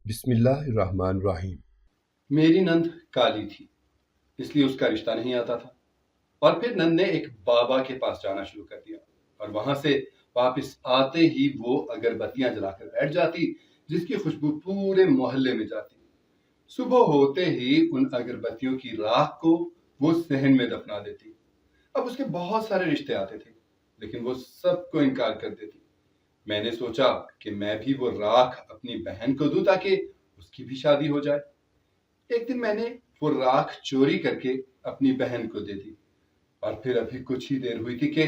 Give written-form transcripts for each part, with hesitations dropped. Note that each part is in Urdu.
بسم اللہ الرحمن الرحیم۔ میری نند کالی تھی، اس لیے اس کا رشتہ نہیں آتا تھا۔ اور پھر نند نے ایک بابا کے پاس جانا شروع کر دیا اور وہاں سے واپس آتے ہی وہ اگربتیاں جلا کر بیٹھ جاتی جس کی خوشبو پورے محلے میں جاتی۔ صبح ہوتے ہی ان اگربتیوں کی راکھ کو وہ صحن میں دفنا دیتی۔ اب اس کے بہت سارے رشتے آتے تھے لیکن وہ سب کو انکار کر دیتی۔ میں نے سوچا کہ میں بھی وہ راکھ اپنی بہن کو دوں تاکہ اس کی بھی شادی ہو جائے۔ ایک دن میں نے وہ راکھ چوری کر کے اپنی بہن کو دے دی اور پھر ابھی کچھ ہی دیر ہوئی تھی کہ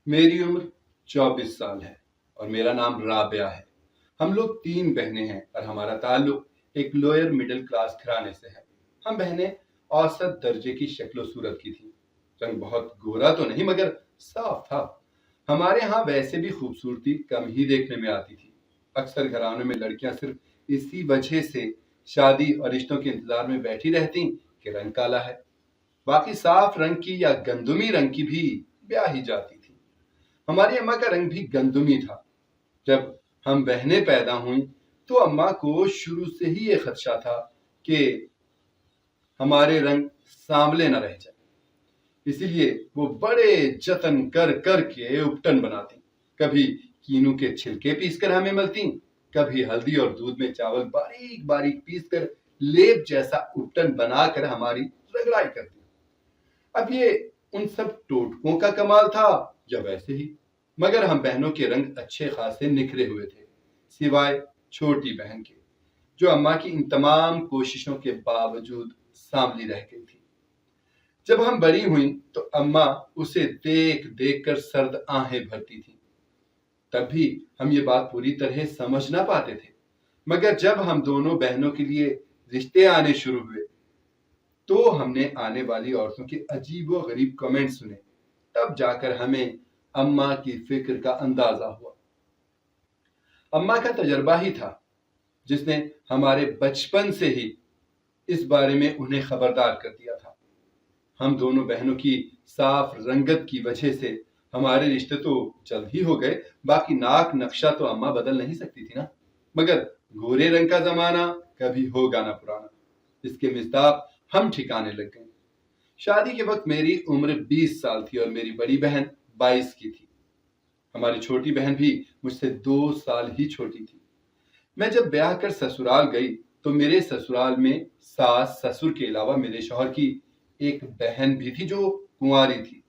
میری عمر 24 سال ہے اور میرا نام رابعہ ہے۔ ہم لوگ 3 بہنیں ہیں اور ہمارا تعلق ایک لوئر مڈل کلاس گھرانے سے ہے۔ ہم بہنیں اوسط درجے کی شکل و صورت کی تھیں۔ رنگ بہت گورا تو نہیں مگر صاف تھا۔ ہمارے ہاں ویسے بھی خوبصورتی کم ہی دیکھنے میں آتی تھی۔ اکثر گھرانوں میں لڑکیاں صرف اسی وجہ سے شادی اور رشتوں کے انتظار میں بیٹھی رہتی کہ رنگ کالا ہے، باقی صاف رنگ کی یا گندمی رنگ کی بھی بیاہ ہی جاتی تھی۔ ہماری اماں کا رنگ بھی گندمی تھا۔ جب ہم بہنیں پیدا ہوئیں تو اماں کو شروع سے ہی یہ خدشہ تھا کہ ہمارے رنگ سانولے نہ رہ جائے، اسی لیے وہ بڑے جتن کر کر کے اپٹن بناتی۔ کبھی کینو کے چھلکے پیس کر ہمیں ملتی، کبھی ہلدی اور دودھ میں چاول باریک باریک پیس کر لیپ جیسا اپٹن بنا کر ہماری رگڑائی کرتی۔ اب یہ ان سب ٹوٹکوں کا کمال تھا یا ویسے ہی، مگر ہم بہنوں کے رنگ اچھے خاصے نکھرے ہوئے تھے، سوائے چھوٹی بہن کے جو اماں کی ان تمام کوششوں کے باوجود سانولی رہ گئی تھی۔ جب ہم بڑی ہوئیں تو اماں اسے دیکھ دیکھ کر سرد آہیں بھرتی تھی۔ تب بھی ہم یہ بات پوری طرح سمجھ نہ پاتے تھے، مگر جب ہم دونوں بہنوں کے لیے رشتے آنے شروع ہوئے تو ہم نے آنے والی عورتوں کے عجیب و غریب کمنٹ سنے، تب جا کر ہمیں اماں کی فکر کا اندازہ ہوا۔ اماں کا تجربہ ہی تھا جس نے ہمارے بچپن سے ہی اس بارے میں انہیں خبردار کر دیا تھا۔ ہم دونوں بہنوں کی صاف رنگت کی وجہ سے ہمارے رشتے تو جلد ہی ہو گئے، باقی ناک نقشہ تو اماں بدل نہیں سکتی تھی نا، مگر گورے رنگ کا زمانہ کبھی ہوگا نہ پرانا، اس کے مصداق ہم ٹھکانے لگ گئے۔ شادی کے وقت میری عمر 20 سال تھی اور میری بڑی بہن 22 کی تھی۔ ہماری چھوٹی بہن بھی مجھ سے 2 سال ہی چھوٹی تھی۔ میں جب بیاہ کر سسرال گئی تو میرے سسرال میں ساس سسر کے علاوہ میرے شوہر کی ایک بہن بھی تھی جو کنواری تھی۔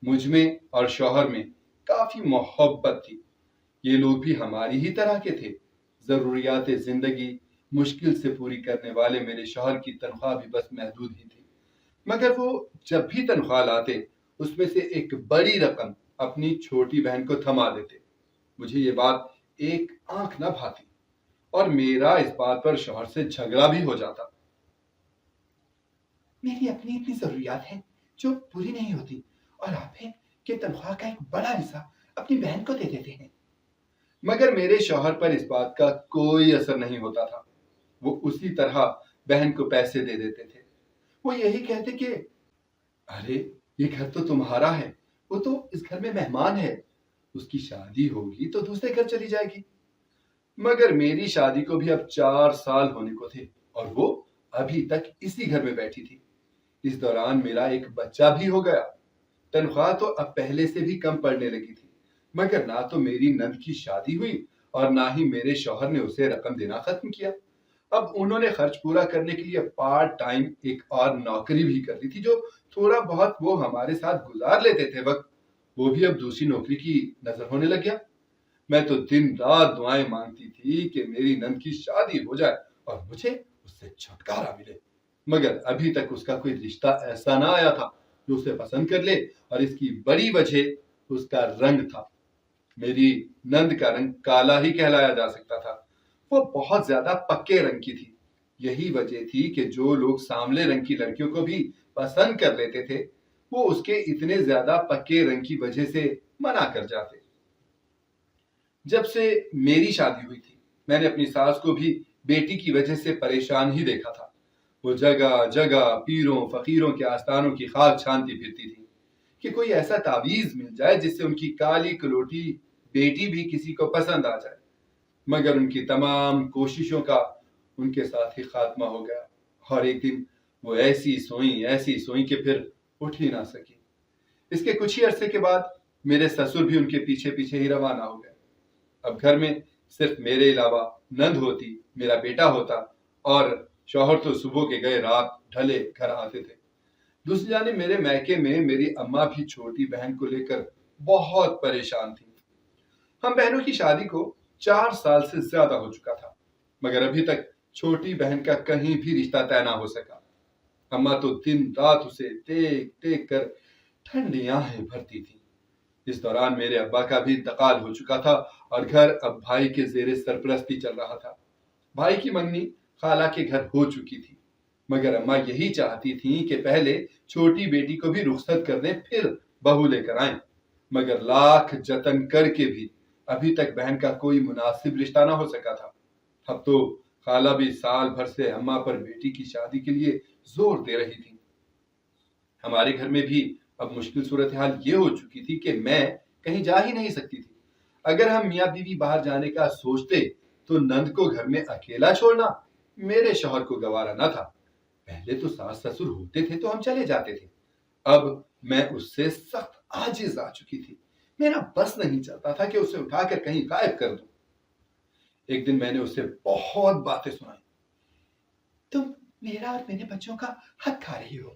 مجھ میں اور شوہر میں کافی محبت تھی۔ یہ لوگ بھی ہماری ہی طرح کے تھے۔ ضروریات زندگی مشکل سے پوری کرنے والے میرے شوہر کی تنخواہ بھی بس محدود ہی تھی، مگر وہ جب بھی تنخواہ لاتے اس میں سے ایک بڑی رقم اپنی چھوٹی بہن کو تھما دیتے۔ مجھے یہ بات ایک آنکھ نہ بھاتی اور میرا اس بات پر شوہر سے جھگڑا بھی ہو جاتا۔ میری اپنی اتنی ضروریات ہیں جو پوری نہیں ہوتی اور آپ ہیں کہ تنخواہ کا ایک بڑا حصہ اپنی بہن کو دے دیتے ہیں۔ مگر میرے شوہر پر اس بات کا کوئی اثر نہیں ہوتا تھا۔ وہ اسی طرح بہن کو پیسے دے دیتے تھے۔ وہ یہی کہتے کہ ارے یہ گھر تو تمہارا ہے، وہ تو اس گھر میں مہمان ہے، اس کی شادی ہوگی تو دوسرے گھر چلی جائے گی۔ مگر میری شادی کو بھی اب 4 سال ہونے کو تھے اور وہ ابھی تک اسی گھر میں بیٹھی تھی۔ اس دوران میرا ایک بچہ بھی ہو گیا۔ تنخواہ تو اب پہلے سے بھی کم پڑنے لگی تھی، مگر نہ تو میری نند کی شادی ہوئی اور نہ ہی میرے شوہر نے اسے رقم دینا ختم کیا۔ اب انہوں نے خرچ پورا کرنے کے لیے پارٹ ٹائم ایک اور نوکری بھی کر لی تھی، جو تھوڑا بہت وہ ہمارے ساتھ گزار لیتے تھے وقت، وہ بھی اب دوسری نوکری کی نظر ہونے لگ گیا۔ میں تو دن رات دعائیں مانگتی تھی کہ میری نند کی شادی ہو جائے اور مجھے اس سے چھٹکارا ملے، مگر ابھی تک اس کا کوئی رشتہ ایسا نہ آیا تھا جو اسے پسند کر لے، اور اس کی بڑی وجہ اس کا رنگ تھا۔ میری نند کا رنگ کالا ہی کہلایا جا سکتا تھا۔ وہ بہت زیادہ پکے رنگ کی تھی۔ یہی وجہ تھی کہ جو لوگ سانولے رنگ کی لڑکیوں کو بھی پسند کر لیتے تھے وہ اس کے اتنے زیادہ پکے رنگ کی وجہ سے منع کر جاتے۔ جب سے میری شادی ہوئی تھی میں نے اپنی ساس کو بھی بیٹی کی وجہ سے پریشان ہی دیکھا تھا۔ وہ جگہ جگہ پیروں فقیروں کے آستانوں کی خاک چھانتی پھرتی تھی کہ کوئی ایسا تعویذ مل جائے جس سے ان کی کالی کلوٹی بیٹی بھی کسی کو پسند آ جائے۔ مگر ان کی تمام کوششوں کا ان کے ساتھ ہی خاتمہ ہو گیا، اور ایک دن وہ ایسی سوئیں کہ پھر اٹھ ہی نہ سکی۔ اس کے کچھ ہی عرصے کے بعد میرے سسر بھی ان کے پیچھے پیچھے ہی روانہ ہو گئے۔ اب گھر میں صرف میرے علاوہ نند ہوتی، میرا بیٹا ہوتا، اور شوہر تو صبح کے گئے رات ڈھلے گھر آتے تھے۔ دوسری جانب میرے میکے میں میری اماں بھی چھوٹی بہن کو لے کر بہت پریشان تھی۔ ہم بہنوں کی شادی کو 4 سال سے زیادہ ہو چکا تھا، مگر ابھی تک چھوٹی بہن کا کہیں بھی رشتہ طے نہ ہو سکا۔ اماں تو دن رات اسے دیکھ دیکھ کر ٹھنڈی آہیں بھرتی تھی۔ اس دوران میرے ابا کا بھی انتقال ہو چکا تھا اور گھر اب بھائی کے زیر سرپرستی چل رہا تھا۔ بھائی کی منگنی خالہ کے گھر ہو چکی تھی، مگر اماں یہی چاہتی تھیں کہ پہلے چھوٹی بیٹی کو بھی رخصت کر دیں پھر بہو لے کر آئیں، مگر لاکھ جتن کر کے بھی ابھی تک بہن کا کوئی مناسب رشتہ نہ ہو سکا تھا۔ اب تو خالہ بھی سال بھر سے اماں پر بیٹی کی شادی کے لیے زور دے رہی تھی۔ ہمارے گھر میں بھی اب مشکل صورتحال یہ ہو چکی تھی کہ میں کہیں جا ہی نہیں سکتی تھی۔ اگر ہم میاں بیوی باہر جانے کا سوچتے تو نند کو گھر میں اکیلا چھوڑنا میرے شوہر کو گوارا نہ تھا۔ پہلے تو ساس سسر ہوتے تھے تو ہم چلے جاتے تھے، اب میں اس سے سخت عاجز آ چکی تھی۔ میرا بس نہیں چلتا تھا کہ اسے اٹھا کر کہیں غائب کر دوں۔ ایک دن میں نے اسے بہت باتیں سنائی۔ تم میرا اور میرے بچوں کا حق کھا رہی ہو،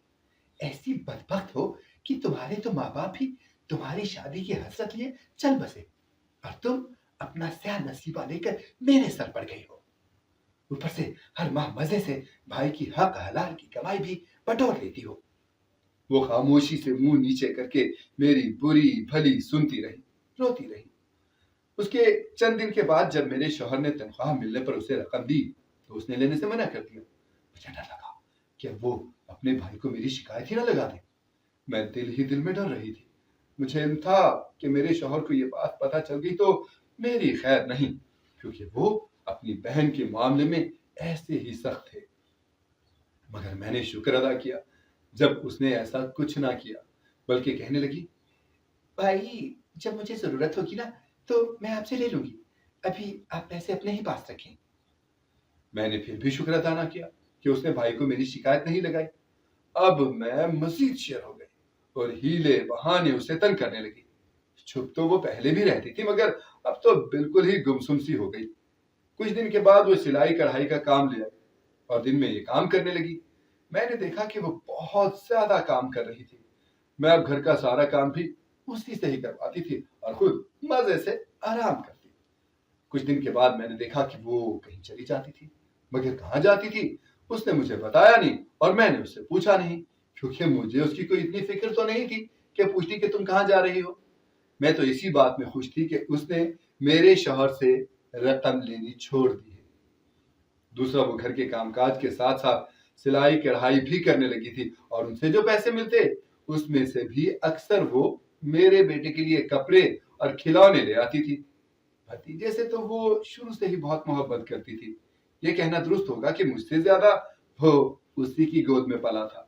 ایسی بدبخت ہو کہ تمہارے تو ماں باپ بھی تمہاری شادی کی حسرت لیے چل بسے، اور تم اپنا سیاہ نصیبہ لے کر میرے سر پڑ گئی ہو۔ اوپر سے ہر ماہ مزے سے بھائی کی حق حلال کی کمائی بھی بٹور لیتی ہو۔ وہ خاموشی سے منہ نیچے کر کے میری بری بھلی سنتی رہی، روتی رہی۔ اس کے چند دن کے بعد جب میرے شوہر نے تنخواہ ملنے پر اسے رقم دی تو اس نے لینے سے منع کر دیا۔ مجھے ڈر لگا کہ اب وہ اپنے بھائی کو میری شکایت ہی نہ لگا دے۔ میں دل ہی دل میں ڈر رہی تھی۔ مجھے علم تھا کہ میرے شوہر کو یہ بات پتہ چل گئی تو میری خیر نہیں، کیونکہ وہ اپنی بہن کے معاملے میں ایسے ہی سخت تھے۔ مگر میں نے شکر ادا کیا جب اس نے ایسا کچھ نہ کیا، بلکہ کہنے لگی، بھائی جب مجھے ضرورت ہوگی نا تو میں آپ سے لے لوں گی، ابھی آپ پیسے اپنے ہی پاس رکھیں۔ میں نے پھر بھی شکر ادا نہ کیا کہ اس نے بھائی کو میری شکایت نہیں لگائی۔ اب میں مزید شیر ہو گئی اور ہیلے بہانے اسے تنگ کرنے لگی۔ چھپ تو وہ پہلے بھی رہتی تھی، مگر اب تو بالکل ہی گمسم سی ہو گئی۔ کچھ دن کے بعد وہ سلائی کڑھائی کا کام لے آئی اور دن میں یہ کام کرنے لگی۔ میں نے دیکھا کہ وہ بہت زیادہ کام کر رہی تھی۔ میں اب گھر کا سارا کام بھی اسی سے ہی کرواتی تھی اور خود مزے سے آرام کرتی۔ کچھ دن کے بعد میں نے دیکھا کہ وہ کہیں چلی جاتی تھی، مگر کہاں جاتی تھی اس نے مجھے بتایا نہیں اور میں نے اس سے پوچھا نہیں، کیونکہ مجھے اس کی کوئی اتنی فکر تو نہیں تھی کہ پوچھتی کہ تم کہاں جا رہی ہو۔ میں تو اسی بات میں خوش تھی کہ اس نے میرے شوہر سے رقم لینی چھوڑ دی ہے۔ دوسرا وہ گھر کے کام کاج کے ساتھ ساتھ سلائی کڑھائی بھی کرنے لگی تھی، اور ان سے جو پیسے ملتے اس میں سے بھی اکثر وہ میرے بیٹے کے لیے کپڑے اور کھلونے لے آتی تھی۔ بھتیجے سے تو وہ شروع سے ہی بہت محبت کرتی تھی، یہ کہنا درست ہوگا کہ مجھ سے زیادہ وہ اسی کی گود میں پلا تھا۔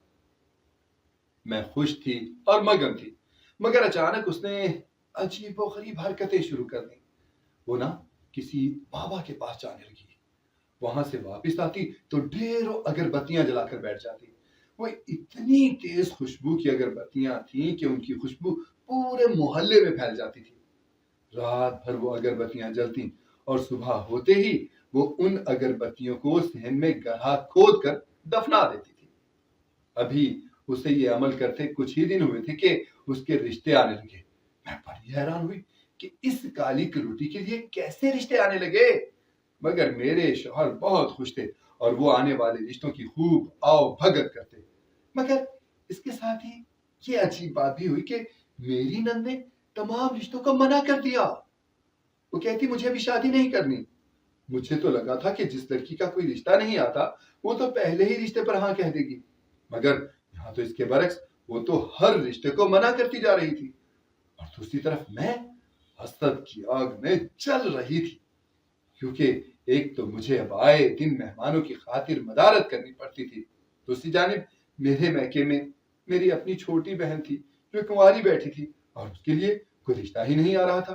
میں خوش تھی اور مگن تھی، مگر اچانک اس نے عجیب و غریب حرکتیں شروع کر دیں۔ وہ نا کسی بابا کے پاس جانے لگی، وہاں سے واپس آتی تو ڈھیروں اگربتیاں جلا کر بیٹھ جاتی۔ وہ اتنی تیز خوشبو کی اگربتیاں تھیں کہ ان کی خوشبو پورے محلے میں پھیل جاتی تھی۔ رات بھر وہ اگربتیاں جلتی اور صبح ہوتے ہی وہ ان اگربتیوں کو صحن میں گڑھا کھود کر دفنا دیتی تھی۔ ابھی اسے یہ عمل کرتے کچھ ہی دن ہوئے تھے کہ اس کے رشتے آنے لگے۔ میں بڑی حیران ہوئی کہ اس کالی کلوٹی کے لیے کیسے رشتے آنے لگے، مگر میرے شوہر بہت خوش تھے اور وہ آنے والے رشتوں کی خوب آؤ بھگت کرتے۔ مگر اس کے ساتھ ہی یہ عجیب بات بھی ہوئی کہ میری نند نے تمام رشتوں کو منع کر دیا۔ وہ کہتی مجھے بھی شادی نہیں کرنی۔ مجھے تو لگا تھا کہ جس لڑکی کا کوئی رشتہ نہیں آتا وہ تو پہلے ہی رشتے پر ہاں کہہ دے گی، مگر یہاں تو اس کے برعکس وہ تو ہر رشتے کو منع کرتی جا رہی تھی۔ اور دوسری طرف میں حسد کی آگ میں جل رہی تھی، کیونکہ ایک تو مجھے اب آئے دن مہمانوں کی خاطر مدارت کرنی پڑتی تھی، دوسری جانب میرے میکے میں میری اپنی چھوٹی بہن تھی جو کنواری بیٹھی تھی اور اس کے لیے کوئی رشتہ ہی نہیں آ رہا تھا،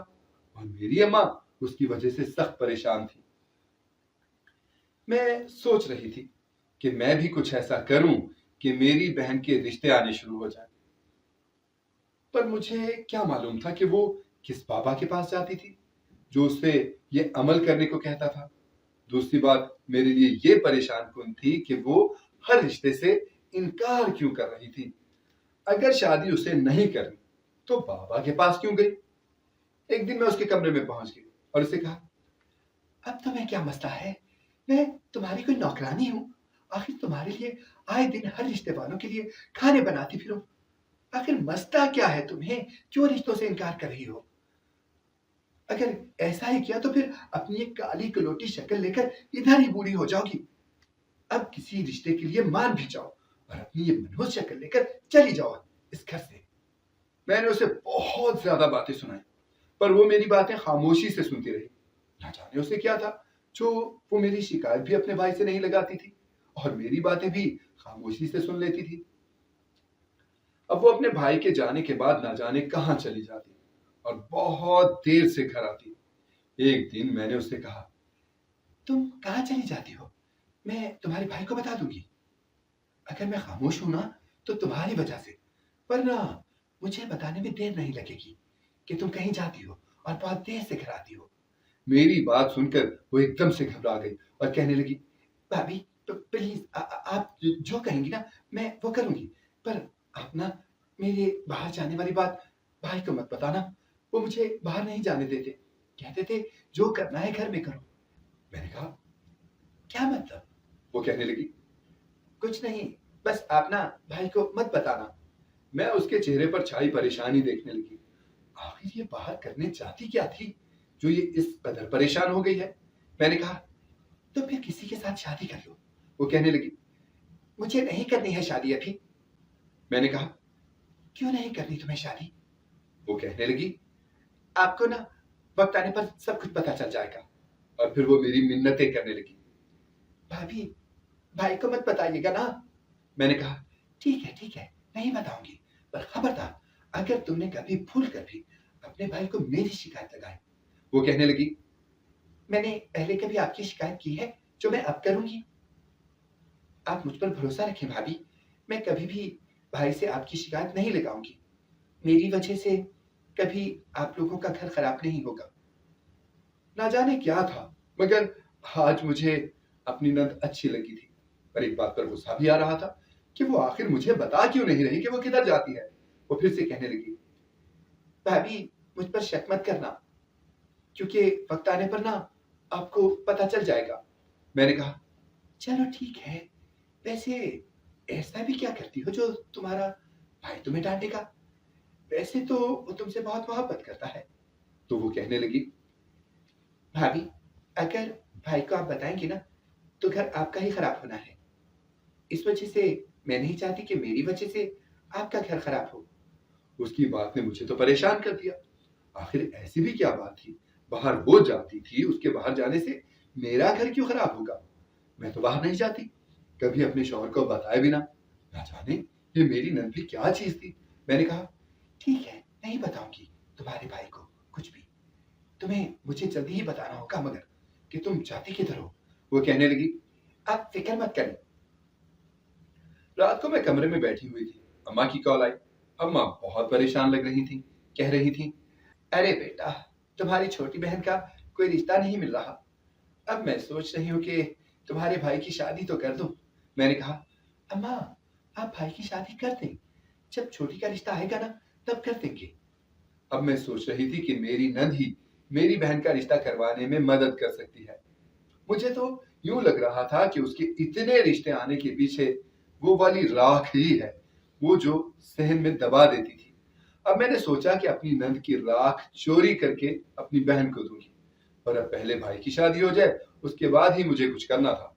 اور میری اماں اس کی وجہ سے سخت پریشان تھی۔ میں سوچ رہی تھی کہ میں بھی کچھ ایسا کروں کہ میری بہن کے رشتے آنے شروع ہو جائیں، پر مجھے کیا معلوم تھا کہ وہ کس بابا کے پاس جاتی تھی جو اس سے یہ عمل کرنے کو کہتا تھا۔ دوسری بات میرے لیے یہ پریشان کن تھی کہ وہ ہر رشتے سے انکار کیوں کر رہی تھی۔ اگر شادی اسے نہیں کرنی تو بابا کے پاس کیوں گئی؟ ایک دن میں اس کے کمرے میں پہنچ گئی اور اسے کہا، اب تمہیں کیا مسئلہ ہے؟ میں تمہاری کوئی نوکرانی ہوں؟ آخر تمہارے لیے آئے دن ہر رشتے والوں کے لیے کھانے بناتی پھروں۔ آخر مسئلہ کیا ہے تمہیں؟ کیوں رشتوں سے انکار کر رہی ہو؟ اگر ایسا ہی کیا تو پھر اپنی ایک کالی کلوٹی شکل لے کر ادھر ہی بوڑھی ہو جاؤ گی۔ اب کسی رشتے کے لیے مان بھی جاؤ اور اپنی یہ منحوس شکل لے کر چلی جاؤ اس گھر سے۔ میں نے اسے بہت زیادہ باتیں سنائی، پر وہ میری باتیں خاموشی سے سنتی رہی۔ نہ جانے اسے کیا تھا جو وہ میری شکایت بھی اپنے بھائی سے نہیں لگاتی تھی اور میری باتیں بھی خاموشی سے سن لیتی تھی۔ اب وہ اپنے بھائی کے جانے کے بعد نہ جانے کہاں چلی جاتی اور بہت دیر سے گھر آتی۔ ایک دن میں نے اس سے کہا، تم کہاں چلی جاتی ہو؟ میں تمہارے بھائی کو بتا دوں گی۔ اگر میں خاموش ہوں نا تو تمہاری وجہ سے، ورنہ مجھے بتانے میں دیر نہیں لگے گی کہ تم کہیں جاتی ہو اور بہت دیر سے گھر آتی ہو۔ میری بات سن کر وہ ایک دم سے گھبرا گئی اور کہنے لگی، بھابھی پلیز آپ جو کہیں گی نا میں وہ کروں گی، پر آپ نا میرے باہر جانے والی بات بھائی کو مت بتانا۔ وہ مجھے باہر نہیں جانے دیتے، کہتے تھے جو کرنا ہے گھر میں کرو۔ میں نے کہا، کیا مطلب؟ وہ کہنے لگی، کچھ نہیں، بس آپ نا بھائی کو مت بتانا۔ میں اس کے چہرے پر چھائی پریشانی دیکھنے لگی۔ آخر یہ باہر کرنے چاہتی کیا تھی جو یہ اس قدر پریشان ہو گئی ہے؟ میں نے کہا، تو پھر کسی کے ساتھ شادی کر لو۔ وہ کہنے لگی، مجھے نہیں کرنی ہے شادی ابھی۔ میں نے کہا، کیوں نہیں کرنی تمہیں شادی؟ وہ کہنے لگی، آپ کو نا وقت آنے پر سب کچھ پتا چل جائے گا۔ اور پھر وہ میری منتیں کرنے لگی، بھابھی بھائی کو مت بتائیے گا نا۔ میں نے کہا، ٹھیک ہے نہیں بتاؤں گی، پر خبردار اگر تم نے کبھی بھول کر بھی اپنے بھائی کو میری شکایت لگائی۔ وہ کہنے لگی، میں نے پہلے کبھی آپ کی شکایت کی ہے جو میں اب کروں گی؟ آپ مجھ پر بھروسہ رکھیں بھابھی، میں کبھی بھی بھائی سے آپ کی شکایت نہیں لگاؤں گی۔ میری وجہ سے کبھی آپ لوگوں کا گھر خراب نہیں ہوگا۔ نہ جانے کیا تھا، مگر آج مجھے اپنی نند اچھی لگی تھی، پر ایک بات پر غصہ بھی آ رہا تھا کہ وہ آخر مجھے بتا کیوں نہیں رہی کہ وہ کدھر جاتی ہے۔ وہ پھر سے کہنے لگی، بھابھی مجھ پر شک مت کرنا، کیونکہ وقت آنے پر نا آپ کو پتا چل جائے گا۔ میں نے کہا، چلو ٹھیک ہے، ویسے ایسا بھی کیا کرتی ہو جو تمہارا بھائی تمہیں ڈانٹے گا؟ ویسے تو وہ تم سے بہت محبت کرتا ہے۔ تو وہ کہنے لگی، بھابھی اگر بھائی کو آپ بتائیں گے نا تو گھر آپ کا ہی خراب ہونا ہے۔ اس وجہ سے میں نہیں چاہتی کہ میری وجہ سے آپ کا گھر خراب ہو۔ اس کی بات نے مجھے تو پریشان کر دیا۔ آخر ایسی بھی کیا بات تھی؟ باہر وہ جاتی تھی، اس کے باہر جانے سے میرا گھر کیوں خراب ہوگا؟ میں تو باہر نہیں جاتی، کبھی اپنے شوہر کو بتائے بھی نہ جانے یہ میری نند بھی کیا چیز تھی۔ میں نے کہا، ٹھیک ہے نہیں بتاؤں گی تمہارے بھائی کو کچھ بھی، تمہیں مجھے جلدی ہی بتانا ہوگا، مگر کہ تم جاتی کدھر ہو؟ وہ کہنے لگی، آپ فکر مت کریں۔ رات کو میں کمرے میں بیٹھی ہوئی تھی، اماں کی کال آئی۔ اماں بہت پریشان لگ رہی تھی، کہہ رہی تھی، ارے بیٹا تمہاری چھوٹی بہن کا کوئی رشتہ نہیں مل رہا، اب میں سوچ رہی ہوں کہ تمہارے بھائی کی شادی تو کر دوں۔ میں نے کہا، اماں آپ بھائی کی شادی کر دیں، جب چھوٹی کا رشتہ آئے گا نا تب کر دیں گے۔ اب میں سوچ رہی تھی کہ میری نند ہی میری بہن کا رشتہ کروانے میں مدد کر سکتی ہے۔ مجھے تو یوں لگ رہا تھا کہ اس کے اتنے رشتے آنے کے پیچھے وہ والی راکھ ہی ہے، وہ جو صحن میں دبا دیتی تھی۔ اب میں نے سوچا کہ اپنی نند کی راکھ چوری کر کے اپنی بہن کو دوں گی، اور اب پہلے بھائی کی شادی ہو جائے، اس کے بعد ہی مجھے کچھ کرنا تھا۔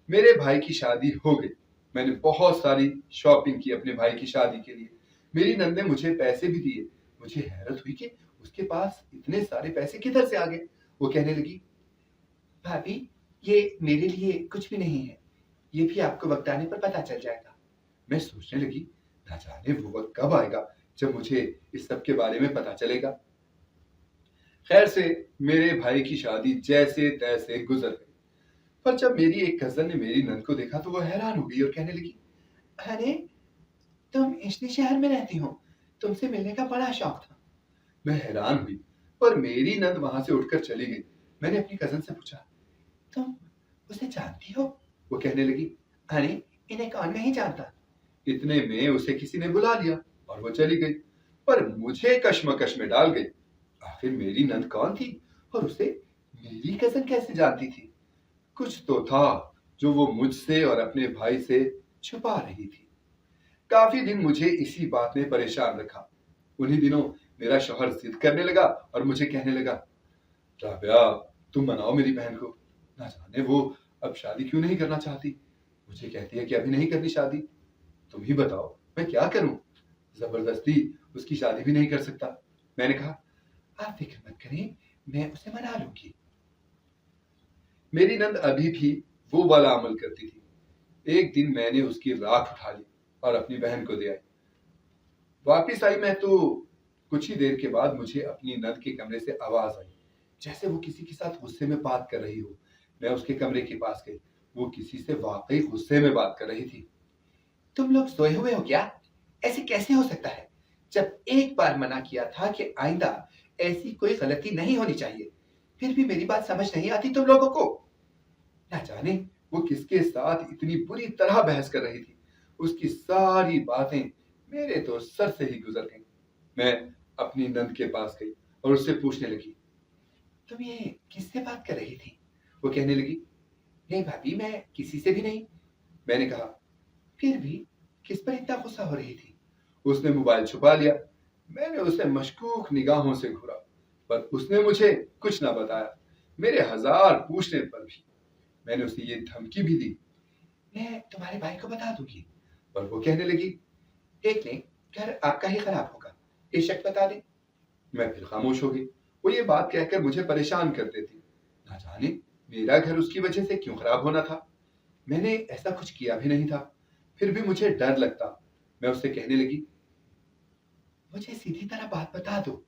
میرے بھائی کی شادی ہو گئی، میں نے بہت ساری شاپنگ کی اپنے بھائی کی شادی کے لیے۔ میری نند نے مجھے پیسے بھی دیے۔ مجھے حیرت ہوئی کہ اس کے پاس اتنے سارے پیسے کدھر سے آ گئے۔ وہ کہنے لگی، بھابھی یہ میرے لیے کچھ بھی نہیں ہے، یہ بھی آپ کو وقت آنے پر پتا چل جائے گا۔ میں سوچنے لگی، نہ جانے وہ وقت کب آئے گا جب مجھے اس سب کے بارے میں پتا چلے گا۔ خیر سے میرے بھائی کی شادی جیسے تیسے گزر گئی، پر جب میری ایک کزن نے میری نند کو دیکھا تو وہ حیران ہو گئی اور کہنے لگی، ارے تم اشنی شہر میں رہتی ہو، تم سے ملنے کا بڑا شوق تھا۔ میں حیران ہوئی، پر میری نند وہاں سے اٹھ کر چلی گئی۔ میں نے اپنی کزن سے پوچھا، تم اسے جانتی ہو؟ وہ کہنے لگی، ارے انہیں کون نہیں جانتا۔ اتنے میں اسے کسی نے بلا لیا اور وہ چلی گئی، پر مجھے کشمکش میں ڈال گئی۔ آخر میری نند کون تھی اور اسے میری کزن کیسے جانتی تھی؟ کچھ تو تھا جو وہ مجھ سے اور اپنے بھائی سے چھپا رہی تھی۔ کافی دن مجھے اسی بات نے پریشان رکھا۔ انہی دنوں میرا شوہر ضد کرنے لگا اور مجھے کہنے لگا، رابعہ تم مناؤ میری بہن کو، نہ جانے وہ اب شادی کیوں نہیں کرنا چاہتی۔ مجھے کہتی ہے کہ ابھی نہیں کرنی شادی، تم ہی بتاؤ میں کیا کروں؟ زبردستی اس کی شادی بھی نہیں کر سکتا۔ میں نے کہا، آپ فکر مت کریں، میں اسے منا لوں گی۔ میری نند ابھی بھی وہ والا عمل کرتی تھی۔ ایک دن میں نے اس کی راکھ اٹھا لی اور اپنی بہن کو دے آئی۔ واپس آئی میں تو کچھ ہی دیر کے بعد مجھے اپنی نند کے کمرے سے آواز آئی، جیسے وہ کسی کے ساتھ غصے میں بات کر رہی ہو۔ میں اس کے کمرے کے پاس گئی، وہ کسی سے واقعی غصے میں بات کر رہی تھی۔ تم لوگ سوئے ہوئے ہو کیا؟ ایسے کیسے ہو سکتا ہے؟ جب ایک بار منع کیا تھا کہ آئندہ ایسی کوئی غلطی نہیں ہونی چاہیے، پھر بھی میری بات سمجھ نہیں آتی تم لوگوں کو؟ نہ جانے وہ کس کے ساتھ اتنی بری طرح بحث کر رہی تھی۔ اس کی ساری باتیں میرے تو سر سے ہی گزر گئیں۔ میں اپنی نند کے پاس گئی اور اس سے پوچھنے لگی، تم یہ کس سے بات کر رہی تھی؟ وہ کہنے لگی، نہیں بھابھی میں کسی سے بھی نہیں۔ میں نے کہا، پھر بھی کس پر اتنا غصہ ہو رہی تھی؟ اس نے موبائل چھپا لیا۔ میں نے اسے مشکوک نگاہوں سے گھورا، پر اس نے مجھے کچھ نہ بتایا۔ میرے ہزار پوچھنے پر بھی میں نے اسے یہ دھمکی بھی دی، میں تمہارے بھائی کو بتا دوں گی۔ پر وہ کہنے لگی، دیکھ لیں گھر آپ کا ہی خراب ہوگا، بے شک بتا دیں۔ میں پھر خاموش ہو گئی۔ وہ یہ بات کہہ کر مجھے پریشان کرتے تھے، نہ جانے میرا گھر اس کی وجہ سے کیوں خراب ہونا تھا۔ میں نے ایسا کچھ کیا بھی نہیں تھا، پھر بھی مجھے ڈر لگتا۔ میں اس سے کہنے لگی، مجھے سیدھی طرح بات بتا دو،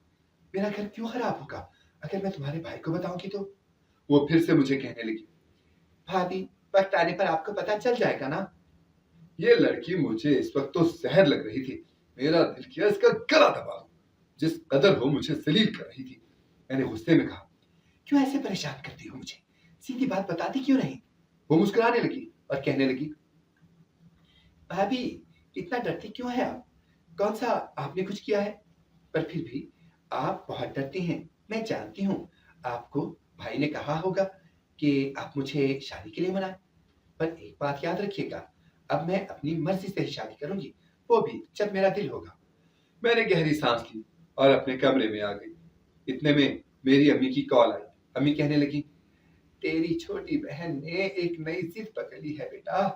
میرا گھر کیوں خراب ہوگا؟ اگر میں تمہارے بھائی کو بتاؤں گی تو؟ وہ پھر سے مجھے کہنے لگی، بھابھی وقت آنے پر آپ کو پتا چل جائے گا نا۔ یہ لڑکی مجھے اس وقت تو زہر لگ رہی تھی۔ میرا دل کیا اس کا گلا دبا دوں، جس قدر وہ مجھے ذلیل کر رہی تھی۔ میں نے غصے میں کہا، کیوں ایسے پریشان کرتی ہو مجھے؟ سیدھی بات بتاتی کیوں نہیں؟ وہ مسکرانے لگی اور کہنے لگی، بھابھی اتنا ڈرتی کیوں ہے آپ؟ کون سا آپ نے کچھ کیا ہے؟ پر پھر بھی آپ بہت ڈرتی ہیں، میں جانتی ہوں۔ آپ کو بھائی نے کہا ہوگا کہ آپ مجھے شادی کے لیے منائیں، پر ایک بات یاد رکھیے گا، اب میں اپنی مرضی سے ہی شادی کروں گی، وہ بھی جب میرا دل ہوگا۔ میں نے گہری سانس لی اور اپنے کمرے میں آ گئی۔ اتنے میں میری امی کی کال آئی۔ امی کہنے لگی، تیری چھوٹی بہن نے ایک نئی ضد پکڑ لی ہے بیٹا۔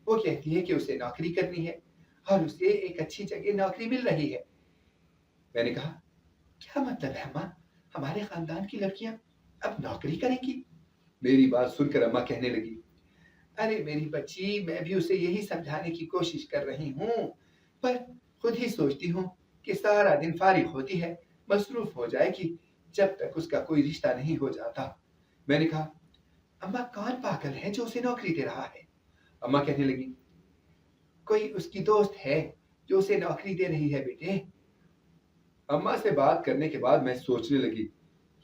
وہ کہتی ہے کہ اسے نوکری کرنی ہے اور اسے ایک اچھی جگہ نوکری مل رہی ہے۔ میں نے کہا، کیا مطلب ہے اماں، ہمارے خاندان کی لڑکیاں اب نوکری کریں گی؟ میری بات سن کر اماں کہنے لگی، ارے میری بچی میں بھی اسے یہی سمجھانے کی کوشش کر رہی ہوں، پر خود ہی سوچتی ہوں کہ سارا دن فارغ ہوتی ہے، مصروف ہو جائے گی جب تک اس کا کوئی رشتہ نہیں ہو جاتا۔ میں نے کہا، اماں کون پاگل ہے جو اسے نوکری دے رہا ہے؟ اماں کہنے لگی، کوئی اس کی دوست ہے جو اسے نوکری دے رہی ہے بیٹے۔ اماں سے بات کرنے کے بعد میں سوچنے لگی،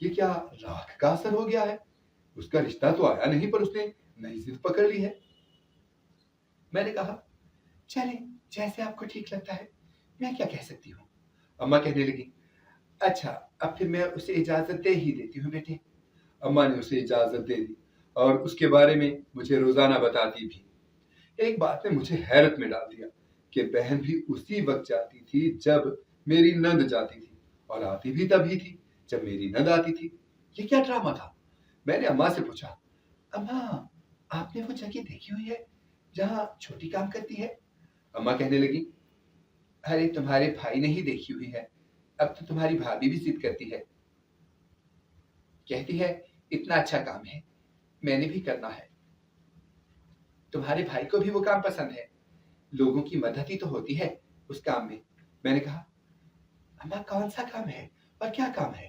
یہ کیا راکھ کا اثر ہو گیا ہے؟ اس کا رشتہ تو آیا نہیں، پر اس نے نئی ضد پکڑ لی ہے۔ میں نے کہا، چلیں جیسے آپ کو ٹھیک لگتا ہے، میں کیا کہہ سکتی ہوں۔ اماں کہنے لگی، اچھا اب پھر میں اسے اجازت دے ہی دیتی ہوں بیٹے۔ اماں نے اسے اجازت دے دی اور اس کے بارے میں مجھے روزانہ بتاتی بھی۔ ایک بات نے مجھے حیرت میں ڈال دیا کہ بہن بھی اسی وقت جاتی تھی جب میری نند جاتی تھی، اور آتی بھی تبھی تھی جب میری نند آتی تھی۔ یہ کیا ڈرامہ تھا؟ میں نے اماں سے پوچھا، اماں آپ نے وہ جگہ دیکھی ہوئی ہے جہاں چھوٹی کام کرتی ہے؟ اماں کہنے لگی، ارے تمہارے بھائی نے ہی دیکھی ہوئی ہے، اب تو تمہاری بھابھی بھی ضد کرتی ہے، کہتی ہے اتنا اچھا کام ہے، میں نے بھی کرنا ہے۔ تمہارے بھائی کو بھی وہ کام پسند ہے، لوگوں کی مدد ہی تو ہوتی ہے اس کام میں۔ میں نے کہا، اماں کون سا کام ہے اور کیا کام ہے؟